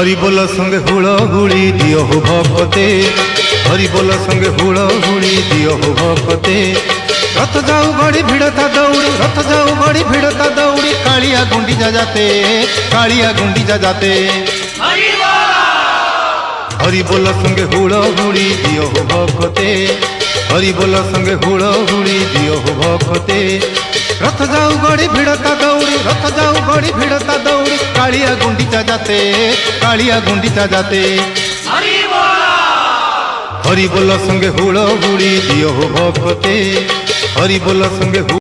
हरि बोल संगे हुड़ी दियो हो भक्ते, हरि बोल संगे हुड़ी दियो हो भक्ते। रथ जाऊ गड़ी भिड़ता दौड़ी, रथ जाऊ गड़ी भिड़ता दौड़ी, कालिया गुंडीचा जाते, कालिया गुंडीचा जाते। हरि बोल संगे हुड़ी दियो हो भक्ते, हरि बोल संगे हुड़ी दियो हो भक्ते। रथ जाऊ गड़ी भिड़ता दौड़ी, रथ जाऊ गड़ी भिड़ता दौड़ी, कालिया गुंडीचा जाते, कालिया गुंडीचा जाते। हरि बोल संगे हुड़ी दियो हो भक्ते, हरि बोल संगे